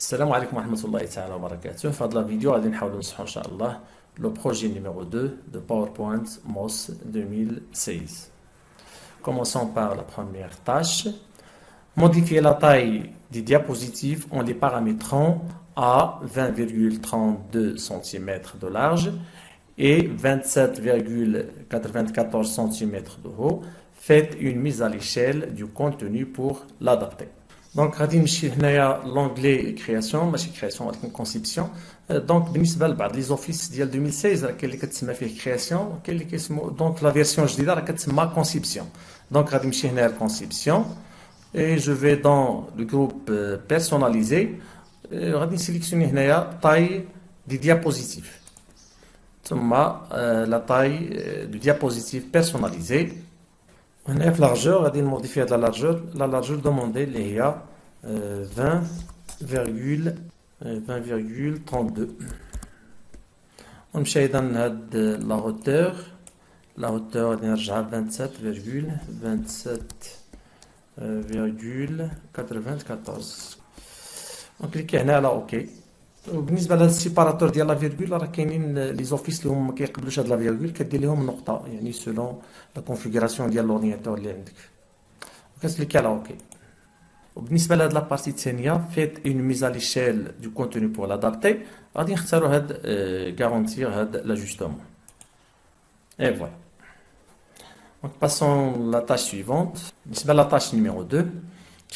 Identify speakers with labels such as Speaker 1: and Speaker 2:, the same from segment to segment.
Speaker 1: السلام عليكم ورحمة الله تعالى وبركاته. في هذا الفيديو غادي نحاولوا نصحوا إن شاء الله le projet numéro 2 de PowerPoint MOS 2016. Commençons par la première tâche. Modifier la taille des diapositives en les paramétrant à 20,32 cm de large et 27,94 cm de haut. Faites une mise à l'échelle du contenu pour l'adapter. Donc, غادي نمشي هنايا l'onglet création ماشي création ولكن conception. دونك بالنسبه لبعض لي زوفيس ديال 2016 راه كاين اللي كتسمى فيه création وكاين اللي كيسمو دونك لا فيرسيون الجديده راه كتسمى conception. دونك غادي نمشي هنايا conception et je vais dans le groupe personnalisé. غادي نسيليكسيوني هنايا taille des diapositives ثم la taille du diapositive personnalisé. هنا في لارجور غادي نموديفي هاد لا لارجور دوموندي اللي هي 20,32. ونمشي ايضا هاد لا هوتور غادي نرجعها 27,94. ونكليكي هنا على اوكي. وبالنسبه لهاد السيباراتور ديال لا فيرغول راه كاينين لي زوفيس اللي هما ما كيقبلوش هاد لا فيرغول كدير لهم نقطه يعني سولون لا كونفيغوراسيون ديال لورديناتور اللي عندك وكتكليكي على اوكي. وبالنسبه لهاد لا بارتي الثانيه فيت اون ميز ا ليشيل دو كونتوني بور لادابتي غادي نختاروا هاد غارونتير هاد لاجوستمون اي فوالا. دونك باسون لا تاش سويفونت. بالنسبه لا تاش نيميرو 2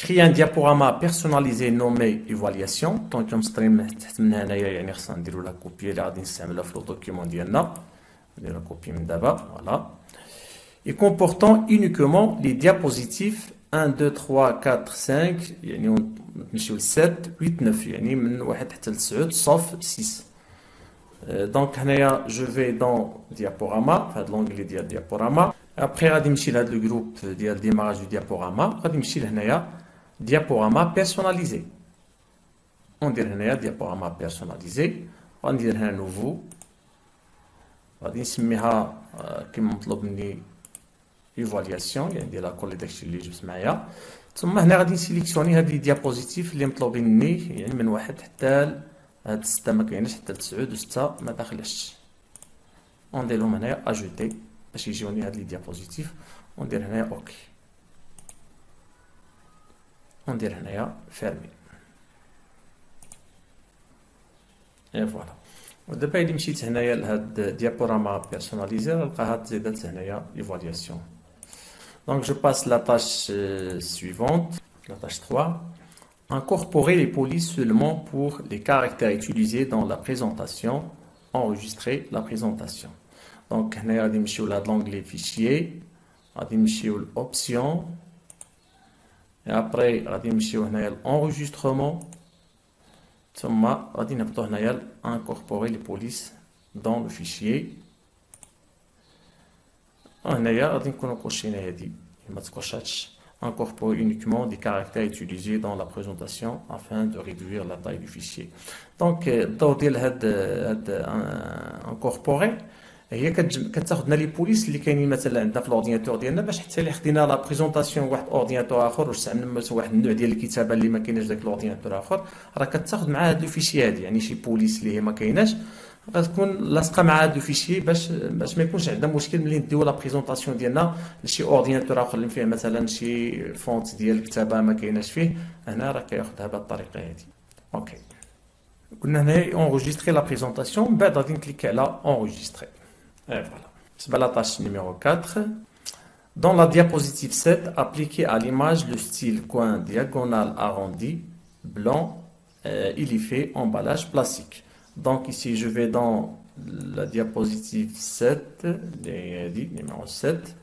Speaker 1: créer un diaporama personnalisé nommé évaluation. Donc مسطرين تحت من هنايا يعني خصنا نديروا لا كوبي اللي غادي نستعملها في لو دوكيومون ديالنا. ندير لا كوبي من دابا فوالا. Et comportant uniquement les diapositives 1 2 3 4 5 يعني نمشيو ل 7 8 9 يعني من 1 حتى ل 9 sauf 6. Donc هنايا je vais dans diaporama في هاد لونغلي ديال diaporama. Après غادي نمشي لهاد لو جروب ديال démarrage du diaporama غادي نمشي لهنايا diaporama personnalisé. وندير هنايا diaporama personnalisé وندير هنا nouveau غادي نسميها كما مطلوب مني évaluation يعني ندير لا كولي داكشي اللي جبت معايا. ثم هنا غادي نسيليكسيوني هاد لي ديابوزيتيف اللي مطلوبين مني يعني من 1 حتى هاد 6 ما كايناش حتى ل 9 و6 ما داخلاش. وندير لهم هنايا اجوتي باش يجيوني هاد لي ديابوزيتيف وندير هنايا اوكي. وندير هنايا فيرمي اي فوالا. ودابا الا مشيت هنايا لهاد ديابوراما بيرسوناليزي نلقاها تزيدات هنايا ايفالياسيون. دونك جو باس لا تاش suivante, la tâche 3. Incorporer les polices seulement pour les caractères utilisés dans la présentation. Enregistrer la présentation. Donc هنايا غادي نمشيو لهاد لونغلي فيشيي غادي نمشيو لأوبسيون et après غادي نمشيو هنايا l'enregistrement ثم غادي نهبطو هنايا incorporer les polices dans le fichier. هنايا غادي نكونو كوشينا هادي ما تكوشاتش incorporer uniquement des caractères utilisés dans la présentation afin de réduire la taille du fichier. Donc الدور ديال هاد incorporer هي كتاخذ لنا لي بوليس اللي كاينين مثلا عندنا في الاورديناتور ديالنا باش حتى اللي خدينا لا بريزونطاسيون واحد اورديناتور اخر واش استعملنا مثلا واحد النوع ديال الكتابه اللي ما كايناش داك الاورديناتور اخر راه كتاخذ مع هاد لو فيشي هادي يعني شي بوليس اللي هي ما كايناش غتكون لاصقه مع هاد لو فيشي باش ما يكونش عندنا مشكل ملي نديو لا بريزونطاسيون ديالنا لشي اورديناتور اخر اللي فيه مثلا شي فونت ديال الكتابه ما كايناش فيه هنا راه كياخذها بهاد الطريقه هادي. اوكي قلنا هنا اونغيستري لا بريزونطاسيون من بعد غادي نكليكي على اونغيستري. Et voilà. C'est la tâche numéro 4. Dans la diapositive 7, appliquez à l'image le style coin diagonal arrondi blanc. Il y fait emballage plastique. Donc ici, je vais dans la diapositive 7, numéro 7,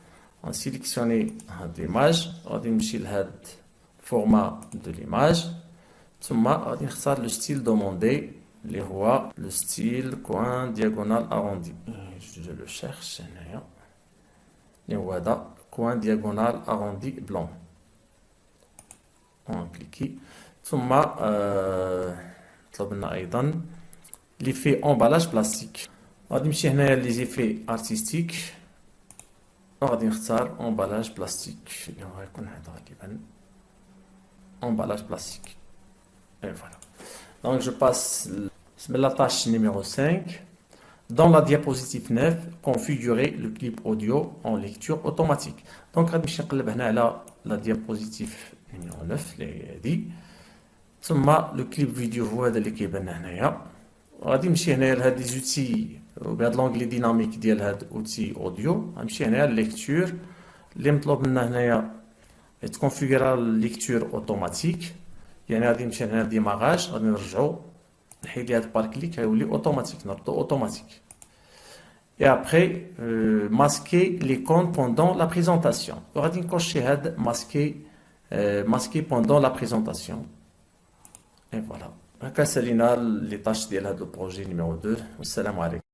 Speaker 1: en sélectionner l'image. On va chercher le format de l'image. On va chercher le style demandé. Les rois, le style coin diagonal arrondi. Je le cherche. Les rois, coin diagonal arrondi blanc. On clique. ثم طلبنا أيضا l'effet emballage plastique. غادي نمشي هنايا les effets artistiques. غادي نختار emballage plastique اللي هو غيكون هذا غالبا emballage plastique. Et voilà. Donc je passe la tâche numéro 5. Dans la diapositive 9, configurer le clip audio en lecture automatique. Donc غادي نمشي نقلب هنا على la diapositive numéro 9 اللي هادي. ثم لو كليب فيديو هو هذا اللي كيبان لنا هنايا. غادي نمشي هنايا لهاد لي زوتي بهاد لونغلي ديناميك ديال هاد اوتي اوديو. غنمشي هنايا لليكتور اللي مطلوب منا هنايا تكونفيغورا ليكتور اوتوماتيك. يعني غادي نمشي هنا ديماغاج غادي نرجعو نحيد هاد بار كليك غيولي اوتوماتيك نربطو اوتوماتيك. Et après, masquer l'icône pendant la présentation. On va cocher masquer pendant la présentation. Et voilà. Donc, c'est les tâches de le projet numéro 2. Salam alaikum.